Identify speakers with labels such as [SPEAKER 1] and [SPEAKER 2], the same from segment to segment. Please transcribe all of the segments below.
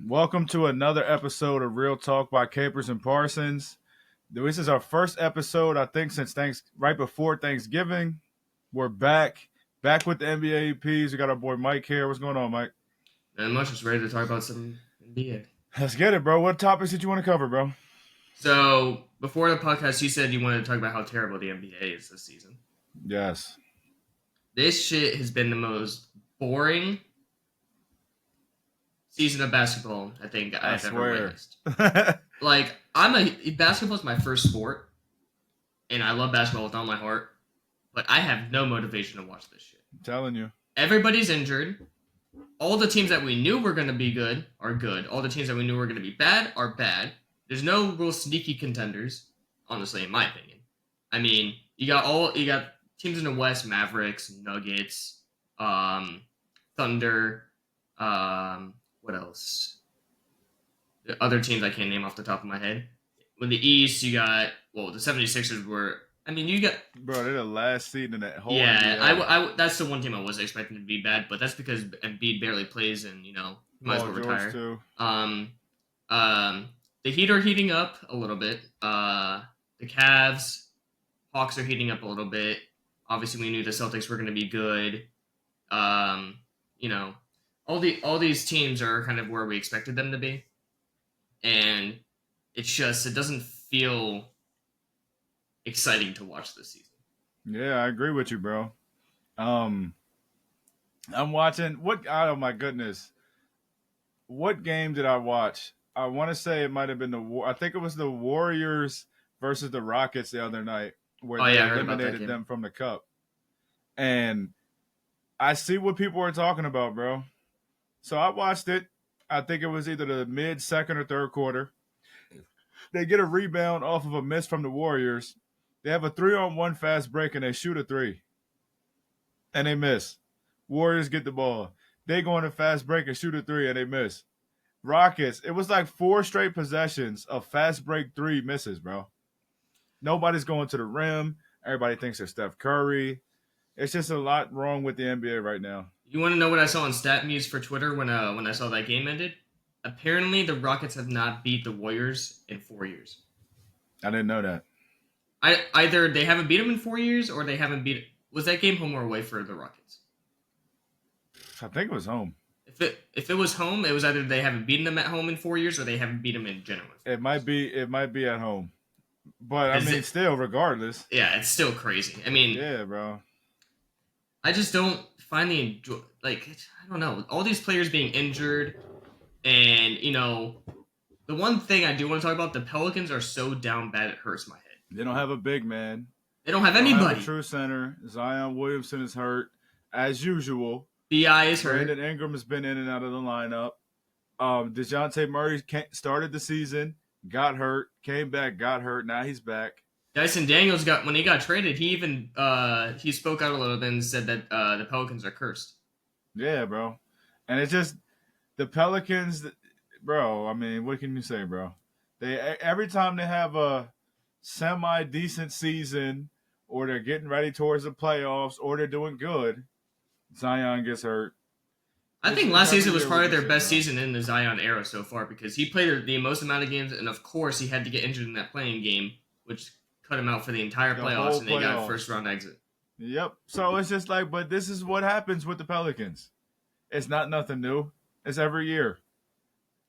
[SPEAKER 1] Welcome to another episode of Real Talk by Capers and Parsons. This is our first episode, I think, since right before Thanksgiving. We're back with the NBA EPs. We got our boy Mike here. What's going on, Mike?
[SPEAKER 2] Not much. Just ready to talk about some NBA.
[SPEAKER 1] Let's get it, bro. What topics did you want to cover, bro?
[SPEAKER 2] So before the podcast, you said you wanted to talk about how terrible the NBA is this season.
[SPEAKER 1] Yes.
[SPEAKER 2] This shit has been the most boring season of basketball I think I've ever witnessed. Basketball's my first sport, and I love basketball with all my heart, but I have no motivation to watch this shit.
[SPEAKER 1] I'm telling you.
[SPEAKER 2] Everybody's injured. All the teams that we knew were going to be good are good. All the teams that we knew were going to be bad are bad. There's no real sneaky contenders, honestly, in my opinion. I mean, you got teams in the West: Mavericks, Nuggets, Thunder. What else? The other teams I can't name off the top of my head. With the East, you got the 76ers were. I mean, you got.
[SPEAKER 1] Bro, they're the last seed in that whole.
[SPEAKER 2] Yeah, I that's the one team I wasn't expecting to be bad, but that's because Embiid barely plays, and he might as well retire.
[SPEAKER 1] Too.
[SPEAKER 2] The Heat are heating up a little bit. The Cavs, Hawks are heating up a little bit. Obviously, we knew the Celtics were going to be good. All these teams are kind of where we expected them to be, and it doesn't feel exciting to watch this season.
[SPEAKER 1] Yeah, I agree with you, bro. I'm watching oh my goodness. What game did I watch? I want to say it might have been I think it was the Warriors versus the Rockets the other night where they eliminated them from the cup. And I see what people are talking about, bro. So I watched it. I think it was either the mid, second, or third quarter. They get a rebound off of a miss from the Warriors. They have a 3-on-1 fast break, and they shoot a three. And they miss. Warriors get the ball. They go on a fast break and shoot a three, and they miss. Rockets, it was like 4 straight possessions of fast break 3 misses, bro. Nobody's going to the rim. Everybody thinks they're Steph Curry. It's just a lot wrong with the NBA right now.
[SPEAKER 2] You want to know what I saw on StatMuse for Twitter when I saw that game ended? Apparently, the Rockets have not beat the Warriors in 4 years.
[SPEAKER 1] I didn't know that.
[SPEAKER 2] Either they haven't beat them in 4 years, or they haven't beat. Was that game home or away for the Rockets?
[SPEAKER 1] I think it was home.
[SPEAKER 2] If it was home, it was either they haven't beaten them at home in 4 years, or they haven't beat them in general.
[SPEAKER 1] It might be at home, but I mean, still, regardless.
[SPEAKER 2] Yeah, it's still crazy. I mean,
[SPEAKER 1] yeah, bro.
[SPEAKER 2] I just don't find I don't know, all these players being injured, and the one thing I do want to talk about, the Pelicans are so down bad it hurts my head.
[SPEAKER 1] They don't have a big man.
[SPEAKER 2] They don't have anybody. They don't have
[SPEAKER 1] a true center. Zion Williamson is hurt as usual.
[SPEAKER 2] B.I. is hurt.
[SPEAKER 1] Brandon Ingram has been in and out of the lineup. DeJounte Murray started the season, got hurt, came back, got hurt. Now he's back.
[SPEAKER 2] Dyson Daniels when he got traded, he even he spoke out a little bit and said that the Pelicans are cursed.
[SPEAKER 1] Yeah, bro. And it's just the Pelicans, bro. I mean, what can you say, bro? Every time they have a semi-decent season, or they're getting ready towards the playoffs, or they're doing good, Zion gets hurt.
[SPEAKER 2] I think last season was probably their best season in the Zion era so far, because he played the most amount of games, and of course he had to get injured in that playing game, which cut him out for the entire playoffs, and they got a first-round exit.
[SPEAKER 1] Yep. So it's just like, but this is what happens with the Pelicans. It's not nothing new. It's every year.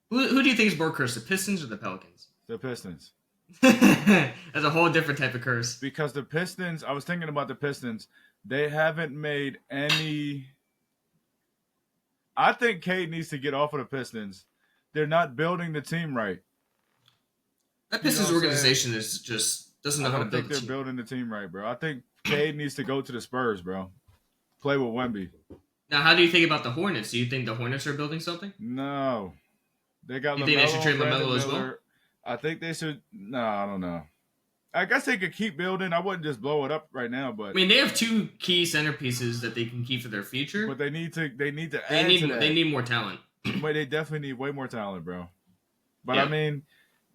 [SPEAKER 2] Who do you think is more cursed, the Pistons or the Pelicans?
[SPEAKER 1] The Pistons.
[SPEAKER 2] That's a whole different type of curse.
[SPEAKER 1] Because the Pistons, I was thinking about the Pistons, they haven't made any. I think Cade needs to get off of the Pistons. They're not building the team right.
[SPEAKER 2] That Pistons organization is just doesn't know how to build the team.
[SPEAKER 1] I don't think they're building the team right, bro. I think Cade needs to go to the Spurs, bro. Play with Wemby.
[SPEAKER 2] Now, how do you think about the Hornets? Do you think the Hornets are building something?
[SPEAKER 1] No. They got LaMelo.
[SPEAKER 2] You think they should trade LaMelo as well?
[SPEAKER 1] I think they should. No, I don't know. I guess they could keep building. I wouldn't just blow it up right now, but
[SPEAKER 2] I mean, they have 2 key centerpieces that they can keep for their future.
[SPEAKER 1] But they need to add to that.
[SPEAKER 2] They need more talent.
[SPEAKER 1] But they definitely need way more talent, bro. But yeah. I mean,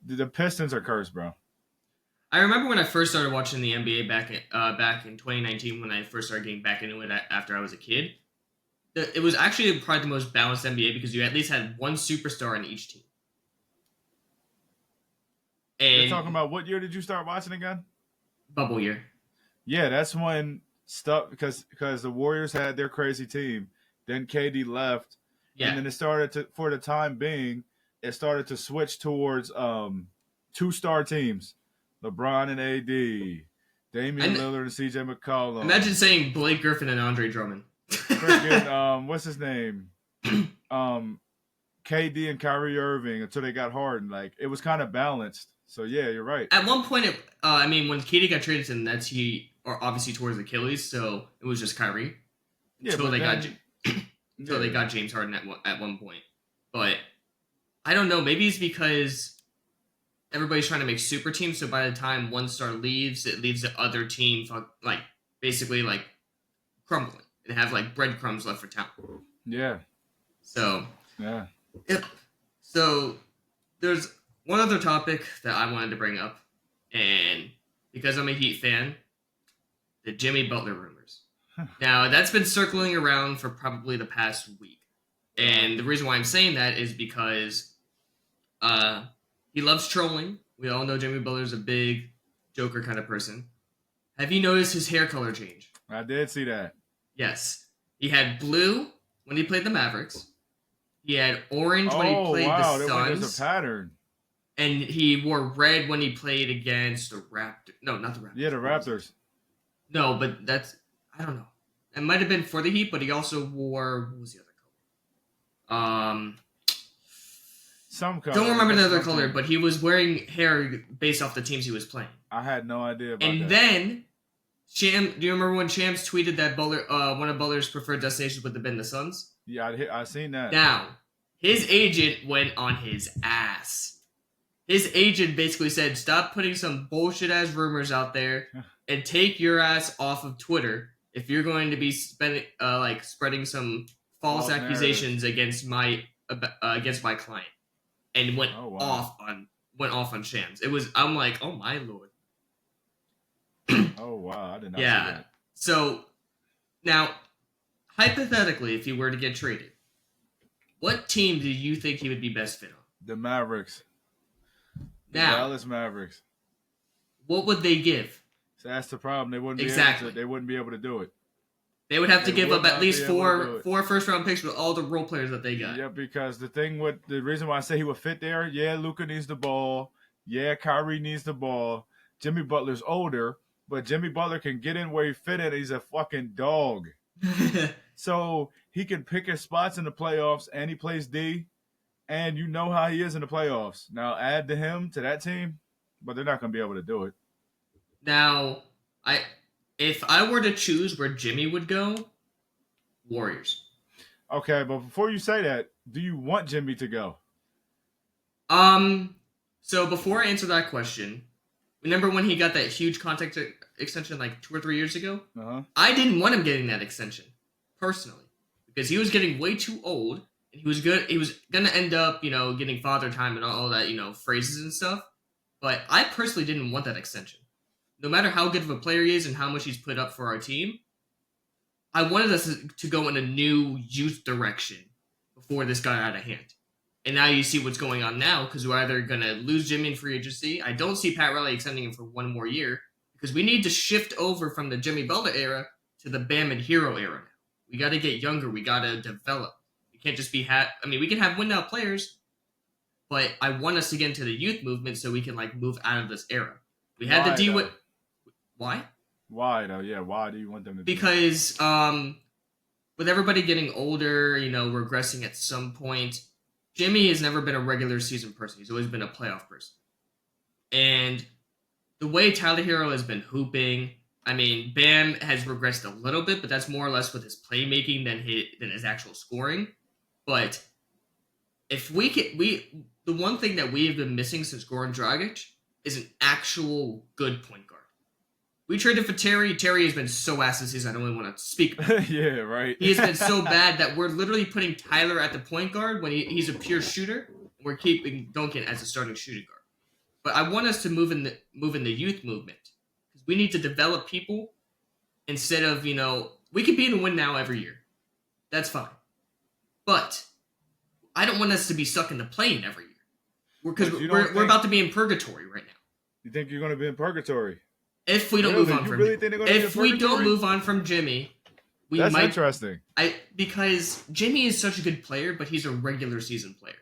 [SPEAKER 1] the Pistons are cursed, bro.
[SPEAKER 2] I remember when I first started watching the NBA back in 2019, when I first started getting back into it after I was a kid. it was actually probably the most balanced NBA because you at least had one superstar in each team.
[SPEAKER 1] You're talking
[SPEAKER 2] And
[SPEAKER 1] about what year did you start watching again?
[SPEAKER 2] bubble year.
[SPEAKER 1] Yeah, that's when stuff because the Warriors had their crazy team. Then KD left, and
[SPEAKER 2] Yeah.
[SPEAKER 1] then it started to for the time being, it started to switch towards two-star teams, LeBron and AD, Damian
[SPEAKER 2] And
[SPEAKER 1] Lillard and CJ McCollum,
[SPEAKER 2] imagine saying Blake Griffin and Andre Drummond.
[SPEAKER 1] freaking what's his name, um KD and Kyrie Irving until they got Harden. Like it was kind of balanced. So yeah, you're right.
[SPEAKER 2] At one point, I mean, when KD got traded to the Nets, he or obviously towards Achilles, so it was just Kyrie
[SPEAKER 1] Yeah,
[SPEAKER 2] until
[SPEAKER 1] but
[SPEAKER 2] they got
[SPEAKER 1] then
[SPEAKER 2] until they
[SPEAKER 1] yeah,
[SPEAKER 2] got James Harden at one point. But I don't know. Maybe it's because everybody's trying to make super teams, so by the time one star leaves, it leaves the other team like basically like crumbling and have like breadcrumbs left for town.
[SPEAKER 1] yeah,
[SPEAKER 2] So
[SPEAKER 1] yeah.
[SPEAKER 2] yep. So there's one other topic that I wanted to bring up, and because I'm a Heat fan, the Jimmy Butler rumors. Now that's been circling around for probably the past week, and the reason why I'm saying that is because he loves trolling. We all know Jimmy Butler's a big Joker kind of person. Have you noticed his hair color change?
[SPEAKER 1] I did see that.
[SPEAKER 2] Yes. He had blue when he played the Mavericks. He had orange when he
[SPEAKER 1] Oh
[SPEAKER 2] played the
[SPEAKER 1] wow, there's a
[SPEAKER 2] Suns.
[SPEAKER 1] pattern.
[SPEAKER 2] And he wore red when he played against the Raptors. No, not the Raptors.
[SPEAKER 1] Yeah, the Raptors.
[SPEAKER 2] No, but that's I don't know. It might have been for the Heat, but he also wore what was the other color?
[SPEAKER 1] Some color.
[SPEAKER 2] Don't remember the other
[SPEAKER 1] something.
[SPEAKER 2] color, but he was wearing hair based off the teams he was playing.
[SPEAKER 1] I had no idea about
[SPEAKER 2] And
[SPEAKER 1] that.
[SPEAKER 2] then Sham, do you remember when Shams tweeted that Butler, one of Butler's preferred destinations would have been the Suns?
[SPEAKER 1] Yeah, I seen that.
[SPEAKER 2] Now, his agent went on his ass. His agent basically said, "Stop putting some bullshit ass rumors out there, and take your ass off of Twitter if you're going to be spreading some false accusations against my client." And went
[SPEAKER 1] Oh wow.
[SPEAKER 2] off on Shams. I'm like, oh my lord.
[SPEAKER 1] Oh wow, I did not see
[SPEAKER 2] Yeah.
[SPEAKER 1] that.
[SPEAKER 2] So now, hypothetically, if he were to get traded, what team do you think he would be best fit on?
[SPEAKER 1] The Mavericks. The
[SPEAKER 2] Now,
[SPEAKER 1] Dallas Mavericks.
[SPEAKER 2] what would they give?
[SPEAKER 1] So that's the problem. They wouldn't
[SPEAKER 2] Exactly.
[SPEAKER 1] be able to do it.
[SPEAKER 2] They would have to
[SPEAKER 1] They
[SPEAKER 2] give
[SPEAKER 1] would
[SPEAKER 2] up at
[SPEAKER 1] not
[SPEAKER 2] least
[SPEAKER 1] be able to do it.
[SPEAKER 2] four first round picks with all the role players that they got.
[SPEAKER 1] Yeah, because the reason why I say he would fit there, yeah, Luka needs the ball. Yeah, Kyrie needs the ball. Jimmy Butler's older, but Jimmy Butler can get in where he fit in. He's a fucking dog. So he can pick his spots in the playoffs, and he plays D, and you know how he is in the playoffs. Now add to him to that team, but they're not going to be able to do it.
[SPEAKER 2] Now, if I were to choose where Jimmy would go, Warriors.
[SPEAKER 1] Okay, but before you say that, do you want Jimmy to go?
[SPEAKER 2] So before I answer that question, remember when he got that huge contract extension like 2 or 3 years ago?
[SPEAKER 1] Uh-huh.
[SPEAKER 2] I didn't want him getting that extension, personally, because he was getting way too old, and he was gonna end up, getting father time and all that, phrases and stuff. But I personally didn't want that extension. No matter how good of a player he is and how much he's put up for our team, I wanted us to go in a new youth direction before this got out of hand. And now you see what's going on now, because we're either going to lose Jimmy in free agency. I don't see Pat Riley extending him for one more year, because we need to shift over from the Jimmy Butler era to the Bam and Hero era now. We got to get younger. We got to develop. We can't just be we can have win-now players, but I want us to get into the youth movement so we can move out of this era. We had to deal with... Why?
[SPEAKER 1] Why though? Yeah, why do you want them to?
[SPEAKER 2] Because with everybody getting older, regressing at some point, Jimmy has never been a regular season person. He's always been a playoff person. And the way Tyler Hero has been hooping, I mean, Bam has regressed a little bit, but that's more or less with his playmaking than his actual scoring. But if the one thing that we have been missing since Goran Dragic is an actual good point guard. We traded for Terry. Terry has been so ass this season, I don't even want to speak about it.
[SPEAKER 1] Yeah, right.
[SPEAKER 2] He has been so bad that we're literally putting Tyler at the point guard when he's a pure shooter. We're keeping Duncan as a starting shooting guard. But I want us to move in the youth movement, because we need to develop people instead of we could be in a win now every year, That's fine. But I don't want us to be stuck in the plane every year. Because we're about to be in purgatory right now.
[SPEAKER 1] You think you're going to be in purgatory?
[SPEAKER 2] If we don't move on from
[SPEAKER 1] really think they're going to be in purgatory?
[SPEAKER 2] If we don't move on from Jimmy,
[SPEAKER 1] That's interesting.
[SPEAKER 2] Because Jimmy is such a good player, but he's a regular season player.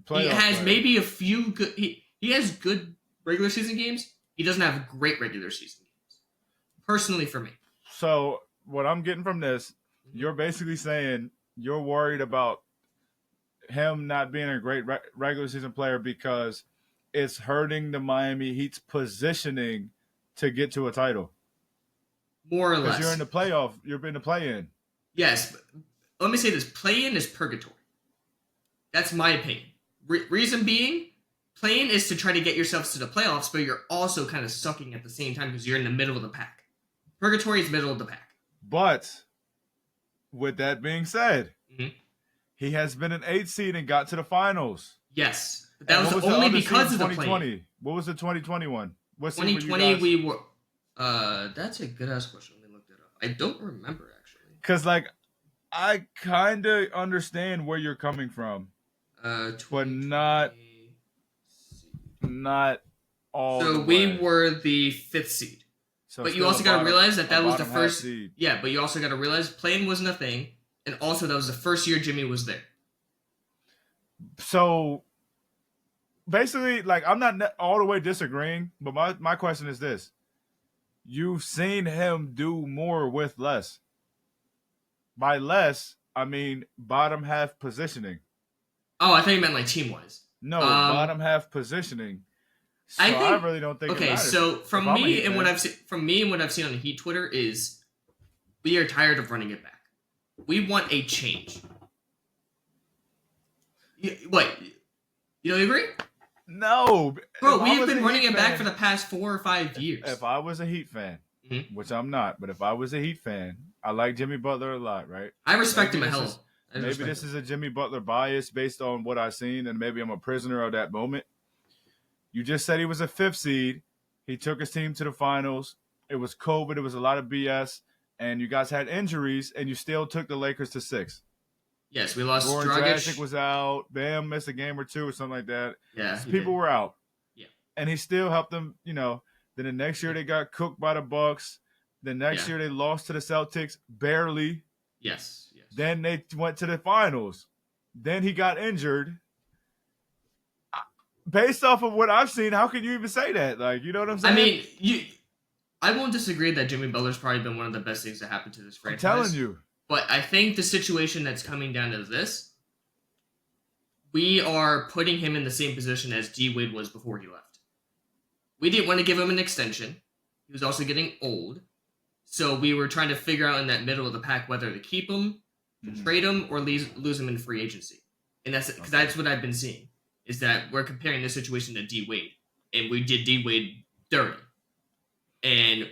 [SPEAKER 2] He has
[SPEAKER 1] player.
[SPEAKER 2] Maybe a few good. He has good regular season games. He doesn't have great regular season games. Personally, for me.
[SPEAKER 1] So what I'm getting from this, you're basically saying you're worried about him not being a great regular season player because it's hurting the Miami Heat's positioning to get to a title.
[SPEAKER 2] More or less.
[SPEAKER 1] Because you're in the playoff. You're in the play-in.
[SPEAKER 2] Yes. But let me say this. Play-in is purgatory. That's my opinion. Reason being, play-in is to try to get yourselves to the playoffs, but you're also kind of sucking at the same time because you're in the middle of the pack. Purgatory is middle of the pack.
[SPEAKER 1] But with that being said, he has been an 8 seed and got to the finals.
[SPEAKER 2] Yes. But that was only because of the play-in.
[SPEAKER 1] What was the 2021?
[SPEAKER 2] 2020 we were... that's a good-ass question. Let me look that up. I don't remember, actually.
[SPEAKER 1] Because, I kind of understand where you're coming from. But not all.
[SPEAKER 2] So we were the 5th seed. So but you also got to realize that was the first seed. Yeah, but you also got to realize play-in wasn't a thing, and also that was the first year Jimmy was there.
[SPEAKER 1] So basically, I'm not all the way disagreeing, but my question is this: you've seen him do more with less. By less, I mean bottom half positioning.
[SPEAKER 2] Oh, I thought you meant team-wise.
[SPEAKER 1] No, bottom half positioning. So I really don't think.
[SPEAKER 2] Okay, so from me and what I've seen on the Heat Twitter is, we are tired of running it back. We want a change. What? You don't agree?
[SPEAKER 1] No,
[SPEAKER 2] bro. We have been running it back for the past 4 or 5 years.
[SPEAKER 1] If I was a Heat fan, which I'm not, but if I was a Heat fan, I like Jimmy Butler a lot, right?
[SPEAKER 2] I respect him a hell.
[SPEAKER 1] Maybe this is a Jimmy Butler bias based on what I've seen, and maybe I'm a prisoner of that moment. You just said he was a 5th seed. He took his team to the finals. It was COVID. It was a lot of BS. And you guys had injuries, and you still took the Lakers to 6.
[SPEAKER 2] Yes, we lost
[SPEAKER 1] Goran Dragic was out. Bam missed a game or 2 or something like that.
[SPEAKER 2] Yeah,
[SPEAKER 1] so people were out.
[SPEAKER 2] Yeah.
[SPEAKER 1] And he still helped them, Then the next year they got cooked by the Bucks. The next year they lost to the Celtics, barely.
[SPEAKER 2] Yes.
[SPEAKER 1] Then they went to the finals. Then he got injured. Based off of what I've seen, how can you even say that? You know what I'm saying?
[SPEAKER 2] I mean, I won't disagree that Jimmy Butler's probably been one of the best things that happened to this franchise.
[SPEAKER 1] I'm telling you.
[SPEAKER 2] But I think the situation that's coming down to this, we are putting him in the same position as D Wade was before he left. We didn't want to give him an extension. He was also getting old. So we were trying to figure out in that middle of the pack whether to keep him, trade him, or lose him in free agency. And that's what I've been seeing, is that we're comparing this situation to D Wade. And we did D Wade dirty. And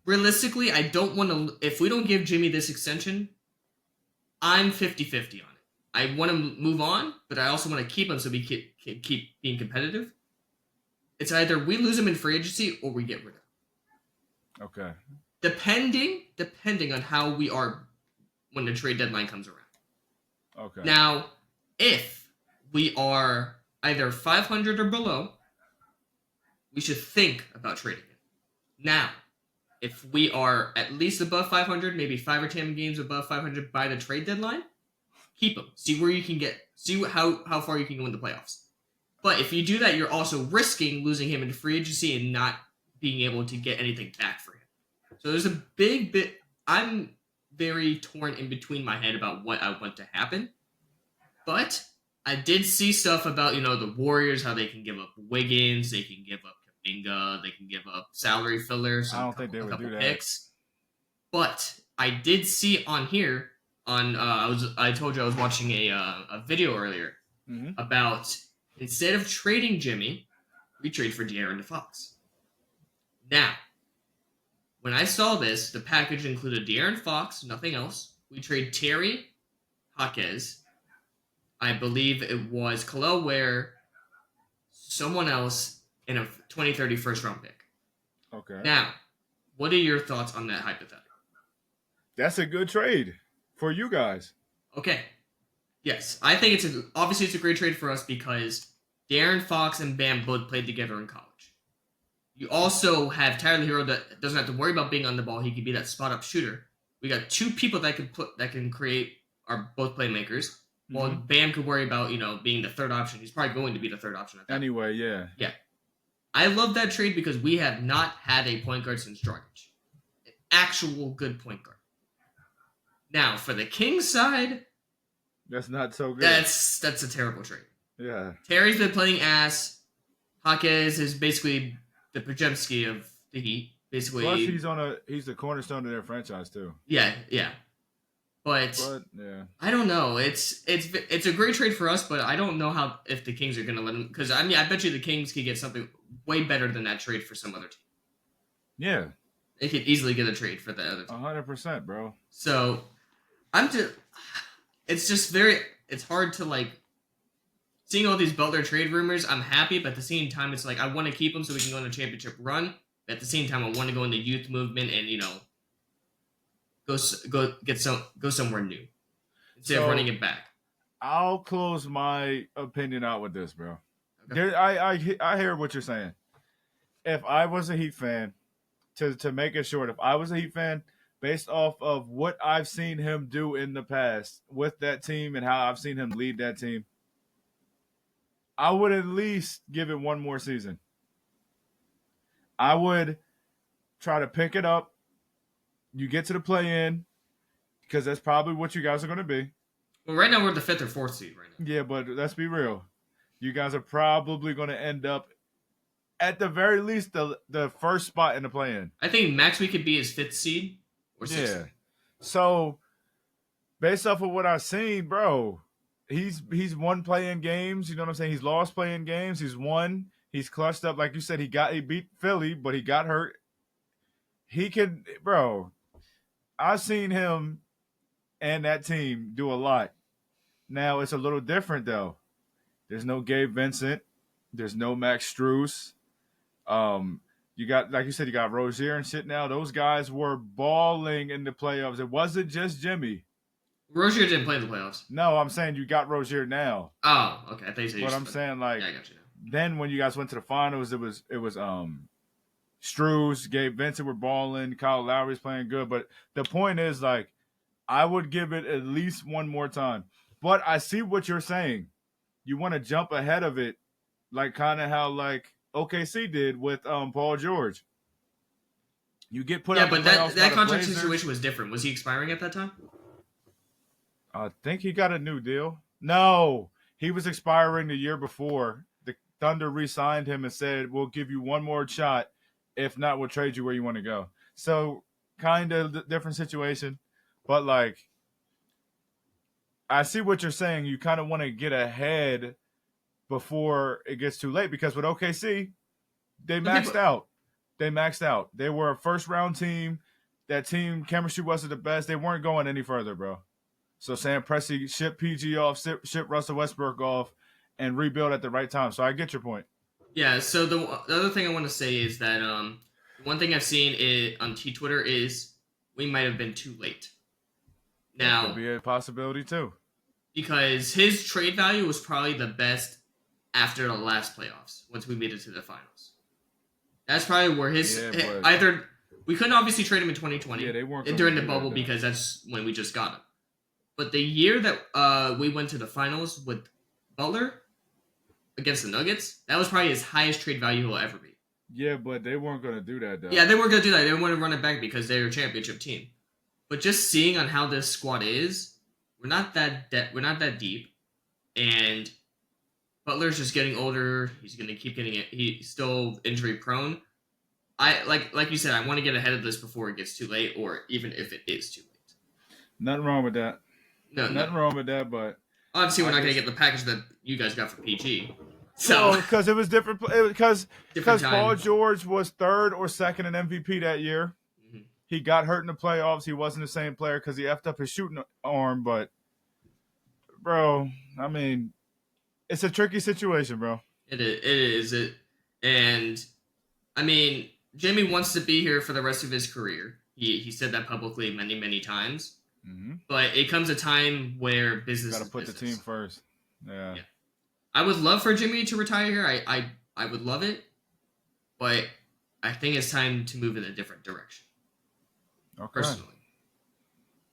[SPEAKER 2] realistically, I don't want to... If we don't give Jimmy this extension, I'm 50-50 on it. I want to move on, but I also want to keep him so we can keep being competitive. It's either we lose him in free agency or we get rid of him.
[SPEAKER 1] Okay.
[SPEAKER 2] Depending on how we are when the trade deadline comes around.
[SPEAKER 1] Okay.
[SPEAKER 2] Now, if we are either 500 or below, we should think about trading him. Now, if we are at least above 500, maybe 5 or 10 games above 500 by the trade deadline, keep him. See where you can get. See how far you can go in the playoffs. But if you do that, you're also risking losing him in free agency and not being able to get anything back for him. So there's a big bit. I'm very torn in between my head about what I want to happen. But I did see stuff about, the Warriors, how they can give up Wiggins, they can give up Kuminga, they can give up salary fillers.
[SPEAKER 1] I don't think they would do that.
[SPEAKER 2] Picks. But I did see on here, I told you I was watching a video earlier about, instead of trading Jimmy, we trade for De'Aaron Fox. Now, when I saw this, the package included De'Aaron Fox, nothing else. We trade Terry Hawkes. I believe it was Khalil Ware, someone else, in a 2030 first round pick.
[SPEAKER 1] Okay.
[SPEAKER 2] Now, what are your thoughts on that hypothetical?
[SPEAKER 1] That's a good trade for you guys.
[SPEAKER 2] Okay. Yes, I think obviously it's a great trade for us because Darren Fox and Bam both played together in college. You also have Tyler Hero that doesn't have to worry about being on the ball. He can be that spot up shooter. We got two people that can create are both playmakers. While Bam could worry about being the third option. He's probably going to be the third option at that.
[SPEAKER 1] Anyway, yeah.
[SPEAKER 2] Yeah, I love that trade because we have not had a point guard since Dragic, an actual good point guard. Now for the Kings side,
[SPEAKER 1] that's not so good.
[SPEAKER 2] That's a terrible trade.
[SPEAKER 1] Yeah.
[SPEAKER 2] Terry's been playing ass. Jaquez is basically the Pajemski of the Heat. Basically,
[SPEAKER 1] plus he's the cornerstone of their franchise too.
[SPEAKER 2] Yeah. But
[SPEAKER 1] yeah,
[SPEAKER 2] I don't know. It's a great trade for us, but I don't know if the Kings are going to let him. Because I bet you the Kings could get something way better than that trade for some other team.
[SPEAKER 1] Yeah,
[SPEAKER 2] they could easily get a trade for the other team.
[SPEAKER 1] 100%, bro.
[SPEAKER 2] So it's hard to seeing all these Butler trade rumors. I'm happy, but at the same time, it's I want to keep him so we can go on a championship run. But at the same time, I want to go in the youth movement and go somewhere new instead of running it back.
[SPEAKER 1] I'll close my opinion out with this, bro. Okay. I hear what you're saying. If I was a Heat fan, to make it short, if I was a Heat fan, based off of what I've seen him do in the past with that team and how I've seen him lead that team, I would at least give it one more season. I would try to pick it up. You get to the play-in, because that's probably what you guys are going to be.
[SPEAKER 2] Well, right now we're the 5th or 4th seed right now.
[SPEAKER 1] Yeah, but let's be real. You guys are probably going to end up, at the very least, the first spot in the play-in.
[SPEAKER 2] I think max we could be is 5th seed or 6th.
[SPEAKER 1] Yeah. So, based off of what I've seen, bro, he's won play-in games. You know what I'm saying? He's lost play-in games. He's won. He's clutched up. Like you said, he beat Philly, but he got hurt. He can, bro. I've seen him and that team do a lot. Now, it's a little different, though. There's no Gabe Vincent. There's no Max Strus. You got, like you said, you got Rozier and shit now. Those guys were balling in the playoffs. It wasn't just Jimmy.
[SPEAKER 2] Rozier didn't play in the playoffs.
[SPEAKER 1] No, I'm saying you got Rozier now.
[SPEAKER 2] Oh, okay. I think so.
[SPEAKER 1] But I'm saying,
[SPEAKER 2] yeah, I got you now.
[SPEAKER 1] Then when you guys went to the finals, it was Strus, Gabe Vincent were balling, Kyle Lowry's playing good. But the point is, I would give it at least one more time. But I see what you're saying. You want to jump ahead of it, kind of how OKC did with Paul George. You get put out.
[SPEAKER 2] Yeah, but that contract situation was different. Was he expiring at that time?
[SPEAKER 1] I think he got a new deal. No, he was expiring the year before. The Thunder re-signed him and said, "We'll give you one more shot. If not, we'll trade you where you want to go." So, kind of different situation, but I see what you're saying. You kind of want to get ahead before it gets too late, because with OKC, they maxed out. They were a first-round team. That team chemistry wasn't the best. They weren't going any further, bro. So Sam Presti ship PG off, ship Russell Westbrook off, and rebuild at the right time. So I get your point.
[SPEAKER 2] Yeah, so the other thing I want to say is that one thing I've seen on Twitter is we might have been too late. Now,
[SPEAKER 1] that could be a possibility too.
[SPEAKER 2] Because his trade value was probably the best after the last playoffs, once we made it to the finals. That's probably where either we couldn't obviously trade him in 2020
[SPEAKER 1] they weren't
[SPEAKER 2] during the bubble because that's when we just got him. But the year that we went to the finals with Butler against the Nuggets, that was probably his highest trade value he'll ever be.
[SPEAKER 1] Yeah, but they weren't going to do that, though.
[SPEAKER 2] Yeah, they weren't going to do that. They didn't want to run it back because they're a championship team. But just seeing on how this squad is, we're not that deep, and Butler's just getting older. He's going to keep getting it. He's still injury prone. I like you said, I want to get ahead of this before it gets too late, or even if it is too late.
[SPEAKER 1] Nothing wrong with that. Nothing wrong with that, but
[SPEAKER 2] obviously we're not going to get the package that you guys got for PG. So
[SPEAKER 1] because it was different. Because
[SPEAKER 2] time.
[SPEAKER 1] Paul George was third or second in MVP that year. Mm-hmm. He got hurt in the playoffs. He wasn't the same player because he effed up his shooting arm. But, bro, I mean, it's a tricky situation, bro.
[SPEAKER 2] It is. And, I mean, Jimmy wants to be here for the rest of his career. He said that publicly many, many times.
[SPEAKER 1] Mm-hmm.
[SPEAKER 2] But it comes a time where
[SPEAKER 1] Got
[SPEAKER 2] business
[SPEAKER 1] to
[SPEAKER 2] is
[SPEAKER 1] put the team
[SPEAKER 2] business.
[SPEAKER 1] first. Yeah.
[SPEAKER 2] Yeah. I would love for Jimmy to retire here. I would love it, but I think it's time to move in a different direction.
[SPEAKER 1] Okay.
[SPEAKER 2] Personally,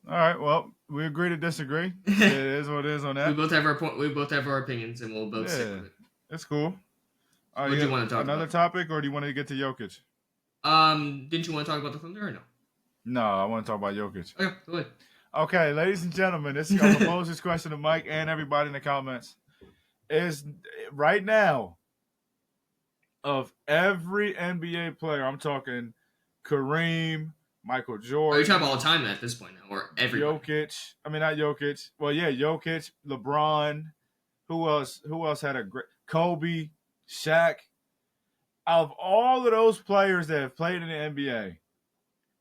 [SPEAKER 1] All right. Well, we agree to disagree. It is what it is on
[SPEAKER 2] we
[SPEAKER 1] that.
[SPEAKER 2] both have our point. We both have our opinions, and we'll both stick
[SPEAKER 1] Yeah,
[SPEAKER 2] with it.
[SPEAKER 1] it's cool.
[SPEAKER 2] What
[SPEAKER 1] You
[SPEAKER 2] do you
[SPEAKER 1] got
[SPEAKER 2] want to talk
[SPEAKER 1] another
[SPEAKER 2] about?
[SPEAKER 1] topic, or do you want to get to Jokic?
[SPEAKER 2] Didn't you want to talk about the Thunder or no?
[SPEAKER 1] No, I want to talk about Jokic.
[SPEAKER 2] Okay, go
[SPEAKER 1] Okay, ladies and gentlemen, I'm gonna
[SPEAKER 2] ahead.
[SPEAKER 1] pose this question to Mike and everybody in the comments. Is right now of every NBA player, I'm talking Kareem, Michael
[SPEAKER 2] Are you talking about
[SPEAKER 1] Jordan,
[SPEAKER 2] all time at this point now, or everybody?
[SPEAKER 1] Jokic. I mean, not Jokic. Well, yeah, Jokic, LeBron. Who else? Who else had a great Kobe, Shaq? Of all of those players that have played in the NBA,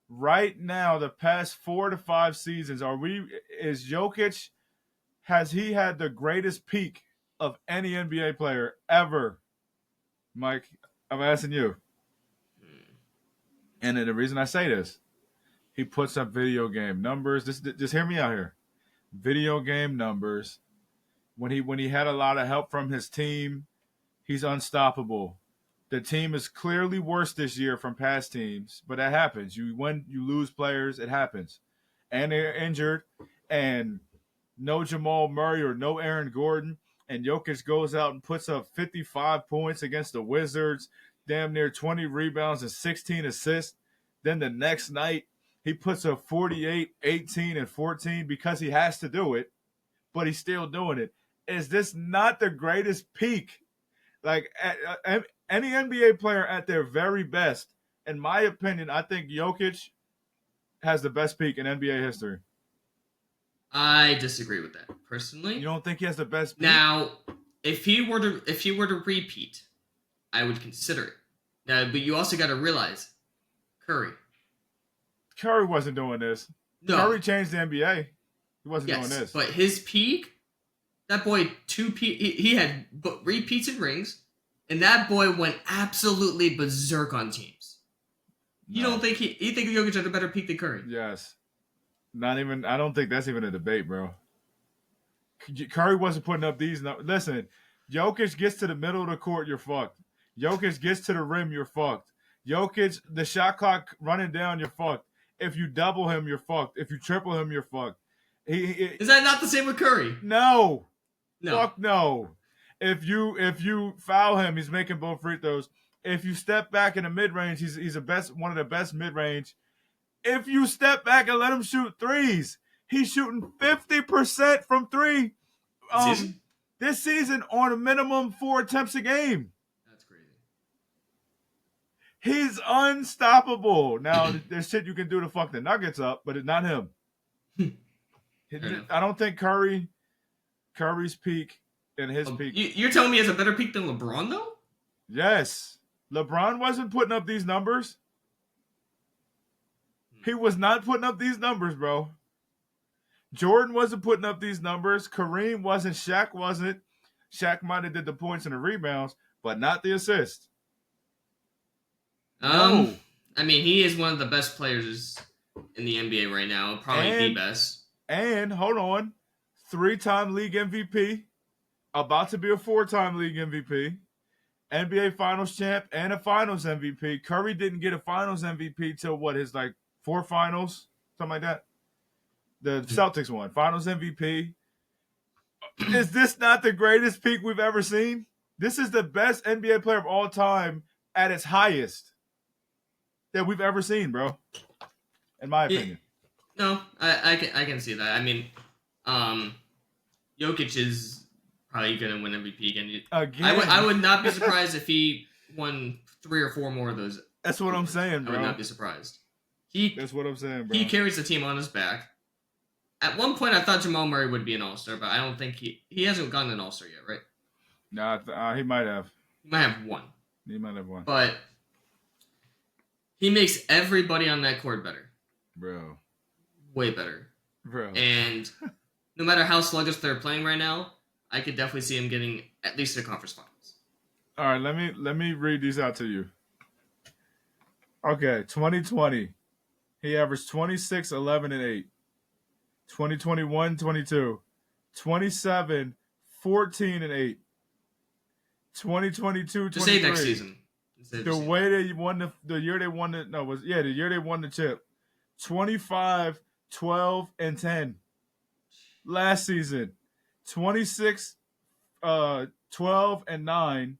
[SPEAKER 1] right now, the past 4 to 5 seasons, is Jokic, has he had the greatest peak of any NBA player ever? Mike, I'm asking you. And the reason I say this, he puts up video game numbers. Just hear me out here. Video game numbers. When he had a lot of help from his team, he's unstoppable. The team is clearly worse this year from past teams, but that happens. You win, you lose players, it happens. And they're injured, and no Jamal Murray or no Aaron Gordon, and Jokic goes out and puts up 55 points against the Wizards, damn near 20 rebounds and 16 assists. Then the next night, he puts up 48, 18, and 14 because he has to do it, but he's still doing it. Is this not the greatest peak? Like any NBA player at their very best, in my opinion, I think Jokic has the best peak in NBA history.
[SPEAKER 2] I disagree with that
[SPEAKER 1] You
[SPEAKER 2] personally.
[SPEAKER 1] don't think he has the best peak?
[SPEAKER 2] Now, if he were to repeat, I would consider it. Now, but you also got to realize Curry.
[SPEAKER 1] Curry wasn't doing this.
[SPEAKER 2] No,
[SPEAKER 1] Curry changed the NBA. He wasn't doing
[SPEAKER 2] yes,
[SPEAKER 1] this.
[SPEAKER 2] but his peak, that boy he had repeats and rings, and that boy went absolutely berserk on teams. You
[SPEAKER 1] No.
[SPEAKER 2] don't think you think Jokic had a better peak than Curry?
[SPEAKER 1] Yes. Not even. I don't think that's even a debate, bro. Curry wasn't putting up these. Listen, Jokic gets to the middle of the court, you're fucked. Jokic gets to the rim, you're fucked. Jokic, the shot clock running down, you're fucked. If you double him, you're fucked. If you triple him, you're fucked.
[SPEAKER 2] Is that not the same with Curry?
[SPEAKER 1] No,
[SPEAKER 2] No.
[SPEAKER 1] fuck no. If you foul him, he's making both free throws. If you step back in the mid range, he's one of the best mid range. If you step back and let him shoot threes, he's shooting 50% from three.
[SPEAKER 2] Season?
[SPEAKER 1] This season on a minimum 4 attempts a game.
[SPEAKER 2] That's crazy.
[SPEAKER 1] He's unstoppable. Now, there's shit you can do to fuck the Nuggets up, but it's not him. I don't think Curry's peak and his peak.
[SPEAKER 2] You're telling me he has a better peak than LeBron, though?
[SPEAKER 1] Yes. LeBron wasn't putting up these numbers. He was not putting up these numbers, bro. Jordan wasn't putting up these numbers. Kareem wasn't. Shaq wasn't. Shaq might have did the points and the rebounds, but not the assists. No.
[SPEAKER 2] I mean, he is one of the best players in the NBA right now. Probably the best.
[SPEAKER 1] And, hold on, 3-time league MVP, about to be a 4-time league MVP, NBA Finals champ, and a Finals MVP. Curry didn't get a Finals MVP till his 4 finals, something like that. The Celtics won. Finals MVP. Is this not the greatest peak we've ever seen? This is the best NBA player of all time at its highest that we've ever seen, bro. In my opinion.
[SPEAKER 2] No, I can see that. I mean, Jokic is probably gonna win MVP again. I would not be surprised if he won 3 or 4 more of those.
[SPEAKER 1] That's what I'm saying, bro.
[SPEAKER 2] I would not be surprised.
[SPEAKER 1] That's what I'm saying, bro.
[SPEAKER 2] He carries the team on his back. At one point, I thought Jamal Murray would be an All-Star, but I don't think he hasn't gotten an All-Star yet, right?
[SPEAKER 1] Nah, he might have.
[SPEAKER 2] He might have one.
[SPEAKER 1] He might have one.
[SPEAKER 2] But he makes everybody on that court better.
[SPEAKER 1] Bro.
[SPEAKER 2] Way better.
[SPEAKER 1] Bro.
[SPEAKER 2] And no matter how sluggish they're playing right now, I could definitely see him getting at least the conference finals.
[SPEAKER 1] All right, let me read these out to you. Okay, 2020. He averaged 26, 11, and 8. 2021-22, 27, 14 and 8.
[SPEAKER 2] Just say next
[SPEAKER 1] 2022-23.
[SPEAKER 2] season instead of
[SPEAKER 1] The
[SPEAKER 2] just saying that.
[SPEAKER 1] way they won the year they won the no was yeah, the year they won the chip. 25, 12 and 10. Last season, 26, 12 and 9.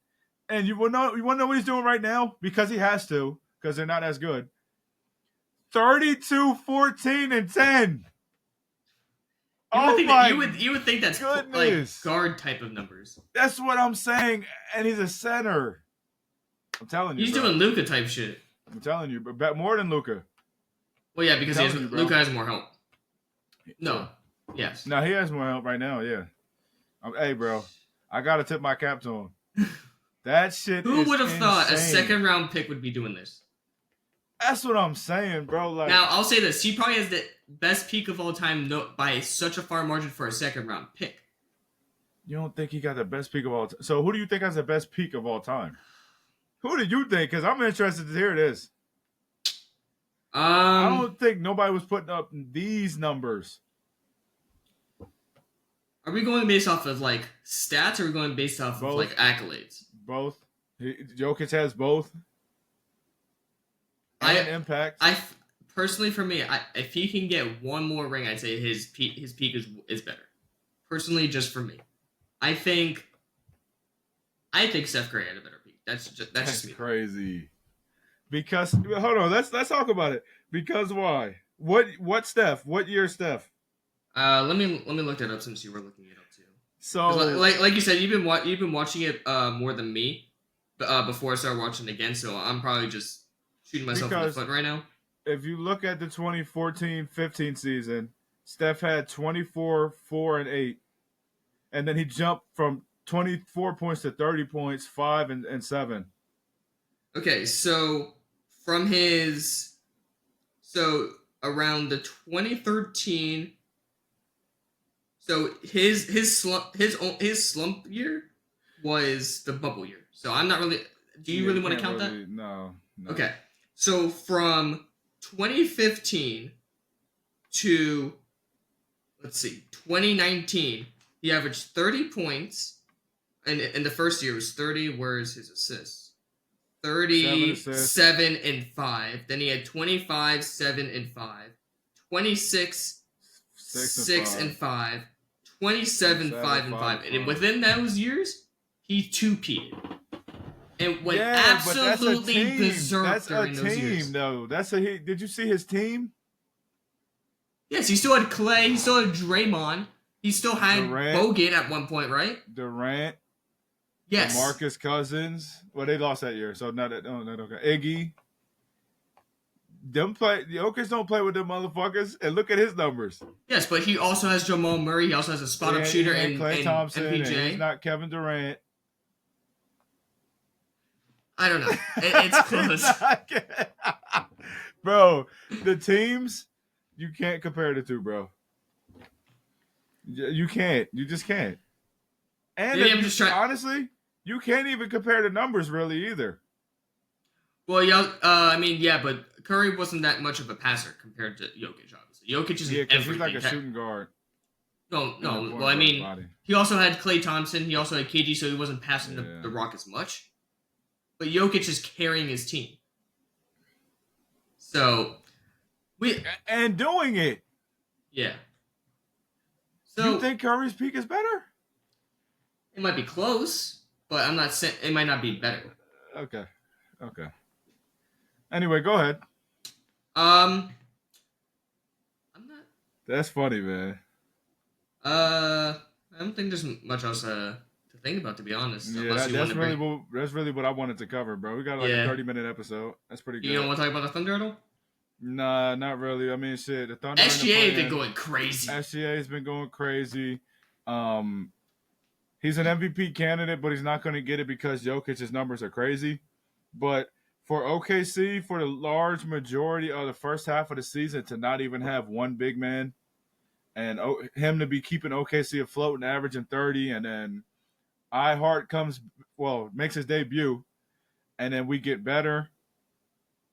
[SPEAKER 1] And you want to know what he's doing right now? Because he has to, because they're not as good. 32, 14 and 10. Oh my
[SPEAKER 2] You would think that's like
[SPEAKER 1] goodness.
[SPEAKER 2] guard type of numbers.
[SPEAKER 1] That's what I'm saying. And he's a center. I'm telling you,
[SPEAKER 2] He's
[SPEAKER 1] bro.
[SPEAKER 2] doing Luca type shit.
[SPEAKER 1] I'm telling you, but more than Luca.
[SPEAKER 2] Well, yeah, because
[SPEAKER 1] telling you, bro.
[SPEAKER 2] Luca has more help. No. Yes.
[SPEAKER 1] No, he has more help right now. Yeah. Hey, bro, I gotta tip my cap to him. That shit.
[SPEAKER 2] Who would have thought a
[SPEAKER 1] insane.
[SPEAKER 2] second round pick would be doing this?
[SPEAKER 1] That's what I'm saying, bro. Like,
[SPEAKER 2] Now, I'll say this: he probably has the best peak of all time, by such a far margin for a second round pick.
[SPEAKER 1] you don't think he got the best peak of all time? So, who do you think has the best peak of all time? Who do you think? Because I'm interested to hear this. I don't think nobody was putting up these numbers.
[SPEAKER 2] Are we going based off of like stats, or are we going based off of like accolades?
[SPEAKER 1] Both. Jokic has both. And impact.
[SPEAKER 2] Personally, for me, if he can get one more ring, I'd say his peak is better. Personally, just for me, I think Steph Curry had a better peak. That's just
[SPEAKER 1] crazy. Because hold on, let's talk about it. Because why? What Steph? What year Steph?
[SPEAKER 2] Let me look that up since you were looking it up too.
[SPEAKER 1] So
[SPEAKER 2] like you said, you've been watching it more than me, before I started watching it again. So I'm probably just shooting myself in the foot right now.
[SPEAKER 1] If you look at the 2014-15 season, Steph had 24, 4, and 8. And then he jumped from 24 points to 30 points, 5 and 7.
[SPEAKER 2] Okay, so around the 2013, so his slump year was the bubble year. So I'm not really. Do you really want to count that?
[SPEAKER 1] No.
[SPEAKER 2] Okay, so from 2015 to, let's see, 2019, he averaged 30 points, and in the first year it was 30. Where's his assists? 37 and 5. Then he had 25, 7 and 5, 26, 6 and 5, 27, 5 and 5. And within those years, he two-peated. And went absolutely berserk during those years.
[SPEAKER 1] Though. Did you see his team?
[SPEAKER 2] Yes, he still had Clay. He still had Draymond. He still had Bogut at one point, right?
[SPEAKER 1] Durant.
[SPEAKER 2] Yes.
[SPEAKER 1] Marcus Cousins. Well, they lost that year, so not okay. Iggy. Jokic don't play with them motherfuckers, and look at his numbers.
[SPEAKER 2] Yes, but he also has Jamal Murray. He also has a spot-up shooter and
[SPEAKER 1] Klay Thompson,
[SPEAKER 2] MPJ.
[SPEAKER 1] And he's not Kevin Durant.
[SPEAKER 2] I don't know. It's close.
[SPEAKER 1] Bro, the teams, you can't compare the two, bro. You can't. You just can't. And
[SPEAKER 2] I'm just trying.
[SPEAKER 1] Honestly, you can't even compare the numbers really either.
[SPEAKER 2] Well, yeah, I mean, yeah, but Curry wasn't that much of a passer compared to Jokic, obviously. Jokic is everything.
[SPEAKER 1] He's like a shooting guard.
[SPEAKER 2] No. Well, I mean, he also had Klay Thompson. He also had KG, so he wasn't passing the rock as much. But Jokic is carrying his team. So,
[SPEAKER 1] and doing it.
[SPEAKER 2] Yeah. So
[SPEAKER 1] you think Curry's peak is better?
[SPEAKER 2] It might be close, but I'm not saying it might not be better.
[SPEAKER 1] Okay. Anyway, go ahead.
[SPEAKER 2] I'm not.
[SPEAKER 1] That's funny, man.
[SPEAKER 2] I don't think there's much else to think about, to be honest.
[SPEAKER 1] Yeah, that's really what I wanted to cover, bro. We got like a 30-minute episode. That's pretty good.
[SPEAKER 2] You don't want to talk about the Thunder at all?
[SPEAKER 1] Nah, not really. I mean, shit. The Thunder.
[SPEAKER 2] SGA has been going crazy.
[SPEAKER 1] SGA has been going crazy. He's an MVP candidate, but he's not going to get it because Jokic's numbers are crazy. But for OKC, for the large majority of the first half of the season, to not even have one big man, and him to be keeping OKC afloat and averaging 30, and then makes his debut, and then we get better.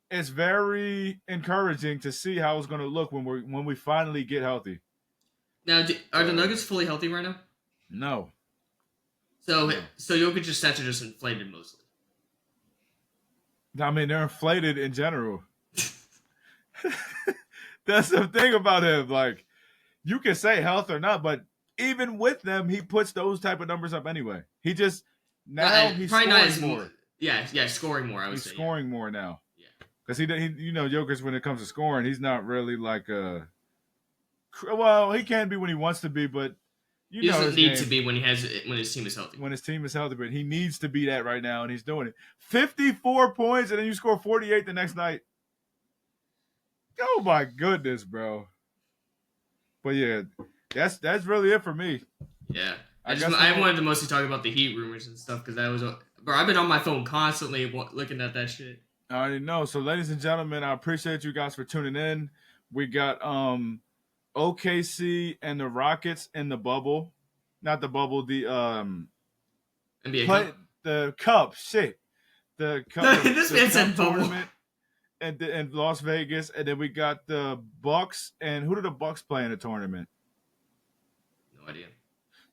[SPEAKER 1] It's very encouraging to see how it's going to look when we finally get healthy.
[SPEAKER 2] Now, are the
[SPEAKER 1] But
[SPEAKER 2] Nuggets fully healthy right now?
[SPEAKER 1] no, no.
[SPEAKER 2] So Jokic's stats are just inflated mostly.
[SPEAKER 1] I mean, they're inflated in general. That's the thing about him. Like, you can say health or not, but even with them, he puts those type of numbers up anyway. He just now
[SPEAKER 2] Not
[SPEAKER 1] he's
[SPEAKER 2] probably not
[SPEAKER 1] scoring
[SPEAKER 2] as
[SPEAKER 1] more.
[SPEAKER 2] yeah, scoring more. I would
[SPEAKER 1] He's
[SPEAKER 2] say yeah,
[SPEAKER 1] scoring more now
[SPEAKER 2] yeah.
[SPEAKER 1] because Jokic when it comes to scoring, he's not really like a. Well, he can be when he wants to be, but
[SPEAKER 2] He doesn't
[SPEAKER 1] his
[SPEAKER 2] need to
[SPEAKER 1] game
[SPEAKER 2] be when his team is healthy.
[SPEAKER 1] when his team is healthy, but he needs to be that right now, and he's doing it. 54 points, and then you score 48 the next night. Oh my goodness, bro! But yeah, that's really it for me.
[SPEAKER 2] Yeah,
[SPEAKER 1] I guess we're
[SPEAKER 2] I
[SPEAKER 1] gonna.
[SPEAKER 2] wanted to mostly talk about the Heat rumors and stuff because that was bro. I've been on my phone constantly looking at that shit.
[SPEAKER 1] I already know. So, ladies and gentlemen, I appreciate you guys for tuning in. We got OKC and the Rockets in the bubble, not the bubble, the
[SPEAKER 2] NBA
[SPEAKER 1] play
[SPEAKER 2] Cup.
[SPEAKER 1] the cup. Shit, the cup,
[SPEAKER 2] This
[SPEAKER 1] the
[SPEAKER 2] man
[SPEAKER 1] cup
[SPEAKER 2] said bubble.
[SPEAKER 1] tournament in Las Vegas, and then we got the Bucks. And who do the Bucks play in the tournament?
[SPEAKER 2] No idea.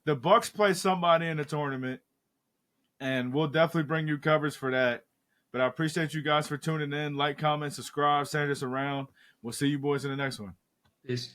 [SPEAKER 1] The Bucks play somebody in the tournament, and we'll definitely bring you covers for that. But I appreciate you guys for tuning in. Like, comment, subscribe, send us around. We'll see you boys in the next one.
[SPEAKER 2] Peace.